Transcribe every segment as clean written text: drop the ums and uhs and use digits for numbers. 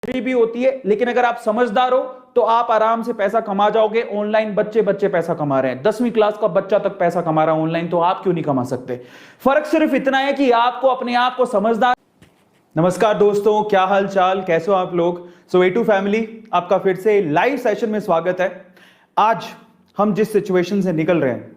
भी होती है, लेकिन अगर आप समझदार हो तो आप आराम से पैसा कमा जाओगे। ऑनलाइन बच्चे बच्चे पैसा कमा रहे हैं, 10वीं क्लास का बच्चा तक पैसा कमा रहा है ऑनलाइन, तो आप क्यों नहीं कमा सकते? फर्क सिर्फ इतना है कि आपको अपने आप को समझदार। नमस्कार दोस्तों, क्या हाल चाल, कैसे हो आप लोग? सो A2 फैमिली, आपका फिर से लाइव सेशन में स्वागत है। आज हम जिस सिचुएशन से निकल रहे हैं,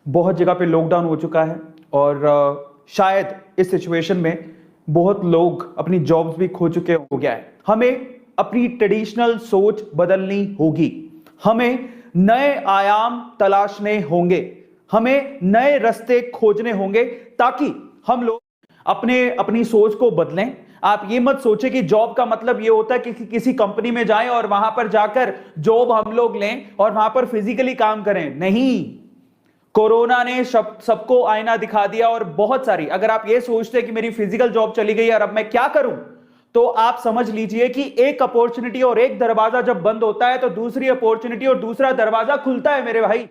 बहुत जगह पे लॉकडाउन हो चुका है और शायद इस सिचुएशन में बहुत लोग अपनी जॉब्स भी खो चुके हो गया है। हमें अपनी ट्रेडिशनल सोच बदलनी होगी, हमें नए आयाम तलाशने होंगे, हमें नए रास्ते खोजने होंगे ताकि हम लोग अपनी सोच को बदलें। आप ये मत सोचे कि जॉब का मतलब ये होता है कि किसी कंपनी में जाएं और वहां पर जाकर जॉब हम लोग लें और वहां पर फिजिकली काम करें। नहीं, कोरोना ने सबको आईना दिखा दिया। और बहुत सारी, अगर आप ये सोचते हैं कि मेरी फिजिकल जॉब चली गई और अब मैं क्या करूं, तो आप समझ लीजिए कि एक अपॉर्चुनिटी और एक दरवाजा जब बंद होता है तो दूसरी अपॉर्चुनिटी और दूसरा दरवाजा खुलता है मेरे भाई।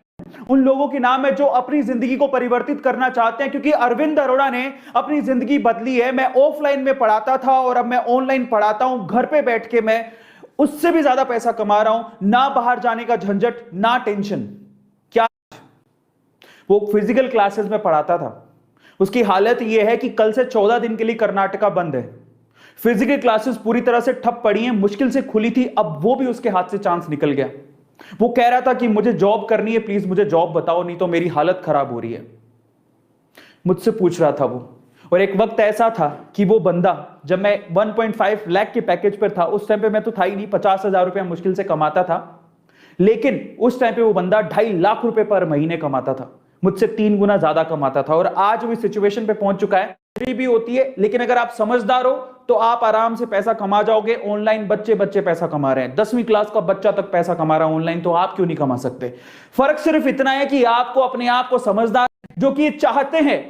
उन लोगों के नाम है जो अपनी जिंदगी को परिवर्तित करना चाहते हैं, क्योंकि अरविंद अरोड़ा ने अपनी जिंदगी बदली है। मैं ऑफलाइन में पढ़ाता था और अब मैं ऑनलाइन पढ़ाता हूं, घर पे बैठ के मैं उससे भी ज्यादा पैसा कमा रहा हूं, ना बाहर जाने का झंझट, ना टेंशन। क्या वो फिजिकल क्लासेस में पढ़ाता था, उसकी हालत यह है कि कल से 14 दिन के लिए कर्नाटका बंद है। फिजिकल क्लासेस पूरी तरह से ठप पड़ी हैं, मुश्किल से खुली थी, अब वो भी उसके हाथ से चांस निकल गया। वो कह रहा था कि मुझे जॉब करनी है, प्लीज मुझे जॉब बताओ, नहीं तो मेरी हालत खराब हो रही है। मुझसे पूछ रहा था वो। और एक वक्त ऐसा था कि वो बंदा, जब मैं 1.5 लाख के पैकेज पर था, उस टाइम पे मैं तो था ही नहीं, 50,000 रुपया मुश्किल से कमाता था, लेकिन उस टाइम पे वो बंदा 2.5 लाख रुपए पर महीने कमाता था, मुझसे 3 गुना ज्यादा कमाता था। और आज वो इस सिचुएशन पे पहुंच चुका है। भी होती है, लेकिन अगर आप समझदार हो तो आप आराम से पैसा कमा जाओगे। ऑनलाइन बच्चे बच्चे पैसा कमा रहे हैं, 10वीं क्लास का बच्चा तक पैसा कमा रहा है ऑनलाइन, तो आप क्यों नहीं कमा सकते? फर्क सिर्फ इतना है कि आपको अपने आप को समझदार, जो कि चाहते हैं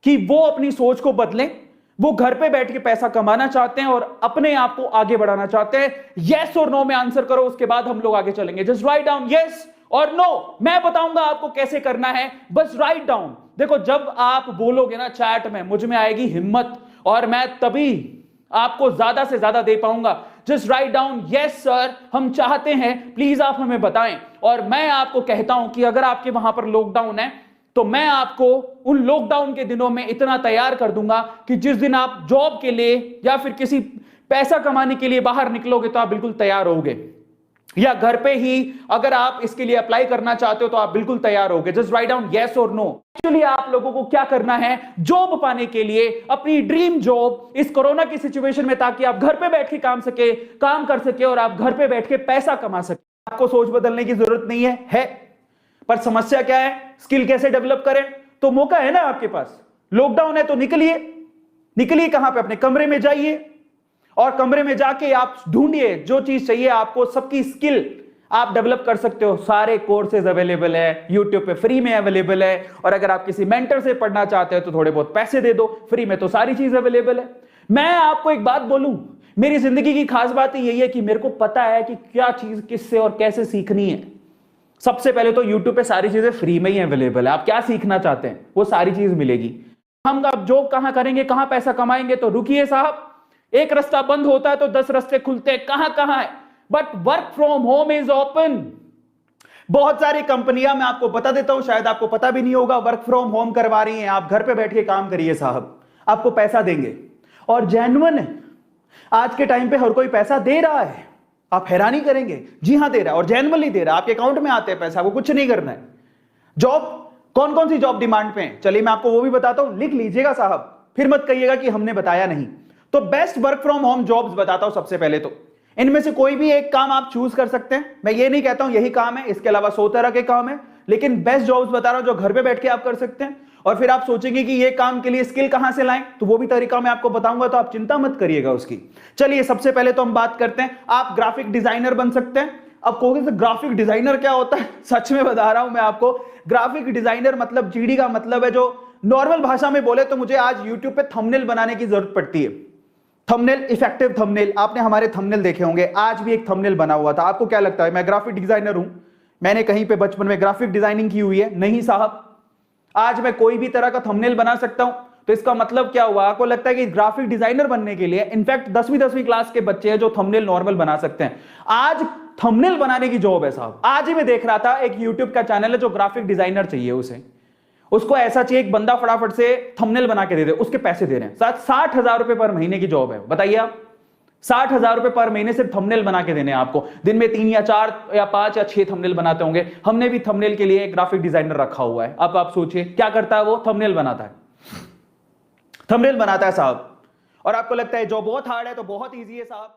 कि वो अपनी सोच को बदलें, वो घर पे बैठ के पैसा कमाना चाहते हैं और अपने आप को आगे बढ़ाना चाहते हैं। यस और नो में आंसर करो, उसके बाद हम लोग आगे चलेंगे। जस्ट राइट डाउन यस और नो। मैं बताऊंगा आपको कैसे करना है, बस राइट डाउन। देखो, जब आप बोलोगे ना चैट में, मुझ में आएगी हिम्मत और मैं तभी आपको ज्यादा से ज्यादा दे पाऊंगा। Just write down yes sir, हम चाहते हैं, प्लीज आप हमें बताएं। और मैं आपको कहता हूं कि अगर आपके वहां पर लॉकडाउन है तो मैं आपको उन लॉकडाउन के दिनों में इतना तैयार कर दूंगा कि जिस दिन आप जॉब के लिए या फिर किसी पैसा कमाने के लिए बाहर निकलोगे तो आप बिल्कुल तैयार होगे, या घर पे ही अगर आप इसके लिए अप्लाई करना चाहते हो तो आप बिल्कुल तैयार होगे। जस्ट राइट डाउन यस और नो। एक्चुअली आप लोगों को क्या करना है, जॉब पाने के लिए, अपनी ड्रीम जॉब इस कोरोना की सिचुएशन में, ताकि आप घर पे बैठ के काम कर सके और आप घर पे बैठ के पैसा कमा सके। आपको सोच बदलने की जरूरत नहीं है। पर समस्या क्या है, स्किल कैसे डेवलप करें? तो मौका है ना आपके पास, लॉकडाउन है तो निकलिए कहां पे? अपने कमरे में जाइए और कमरे में जाके आप ढूंढिए जो चीज चाहिए आपको, सबकी स्किल आप डेवलप कर सकते हो। सारे कोर्सेज अवेलेबल है, यूट्यूब पे फ्री में अवेलेबल है। और अगर आप किसी मेंटर से पढ़ना चाहते हो तो थोड़े बहुत पैसे दे दो, फ्री में तो सारी चीज अवेलेबल है। मैं आपको एक बात बोलूं, मेरी जिंदगी की खास बात यही है कि मेरे को पता है कि क्या चीज किससे और कैसे सीखनी है। सबसे पहले तो यूट्यूब पे सारी चीजें फ्री में ही अवेलेबल है। आप क्या सीखना चाहते हैं वो सारी चीज मिलेगी। हम अब जॉब कहां करेंगे, कहां पैसा कमाएंगे? तो रुकिए साहब, एक रास्ता बंद होता है तो 10 रास्ते खुलते हैं। कहां है? But work from home is open. बहुत सारी कंपनियां, मैं आपको बता देता हूं, शायद आपको पता भी नहीं होगा, वर्क फ्रॉम होम करवा रही हैं। आप घर पे बैठ के काम करिए साहब, आपको पैसा देंगे और जेन्युइन है। आज के टाइम पे हर कोई पैसा दे रहा है, आप हैरानी करेंगे। जी हां, दे रहा है और जेन्युइनली दे रहा है। आपके अकाउंट में आते हैं पैसा, वो कुछ नहीं करना है। जॉब, कौन कौन सी जॉब डिमांड पे है, चलिए मैं आपको वो भी बताता हूं, लिख लीजिएगा साहब, फिर मत कहिएगा कि हमने बताया नहीं। तो best work from home jobs बताता हूं। सबसे पहले तो इनमें से कोई भी एक काम आप चूज कर सकते हैं। मैं ये नहीं कहता हूं यही काम है, इसके अलावा 100 तरह के काम है, लेकिन बेस्ट जॉब्स बता रहा हूं जो घर पे बैठ के आप कर सकते हैं। और फिर आप सोचेंगे कि ये काम के लिए स्किल कहां से लाएं, तो वो भी तरीका मैं आपको बताऊंगा, तो आप चिंता मत करिएगा उसकी। चलिए सबसे पहले तो हम बात करते हैं, आप ग्राफिक डिजाइनर बन सकते हैं। अब कहोगे ग्राफिक डिजाइनर क्या होता है? सच में बता रहा हूं मैं आपको, ग्राफिक डिजाइनर मतलब जीडी का मतलब है, जो नॉर्मल भाषा में बोले तो मुझे आज यूट्यूब पे थंबनेल बनाने की जरूरत पड़ती है। Thumbnail, effective thumbnail. आपने हमारे थंबनेल देखे होंगे, आज भी एक थंबनेल बना हुआ था। आपको क्या लगता है मैं ग्राफिक डिजाइनर हूं? मैंने कहीं पे बचपन में ग्राफिक डिजाइनिंग की हुई है? नहीं साहब। आज मैं कोई भी तरह का थंबनेल बना सकता हूं। तो इसका मतलब क्या हुआ? आपको लगता है कि ग्राफिक डिजाइनर बनने के लिए, इनफैक्ट 10वीं क्लास के बच्चे हैं जो थंबनेल नॉर्मल बना सकते हैं, आज थंबनेल बनाने की जॉब है साहब। आज ही मैं देख रहा था, एक यूट्यूब का चैनल है जो ग्राफिक डिजाइनर चाहिए उसे, उसको ऐसा चाहिए एक बंदा फटाफट से थंबनेल बना के दे दे, उसके पैसे दे रहे हैं। 60,000 रुपए पर महीने की जॉब है, बताइए आप। 60,000 रुपए पर महीने सिर्फ थंबनेल बना के देने आपको। दिन में 3 या 4 या 5 या 6 थंबनेल बनाते होंगे। हमने भी थंबनेल के लिए एक ग्राफिक डिजाइनर रखा हुआ है। अब आप सोचिए क्या करता है वो? थंबनेल बनाता है, थंबनेल बनाता है साहब। और आपको लगता है जॉब बहुत हार्ड है? तो बहुत ईजी है साहब।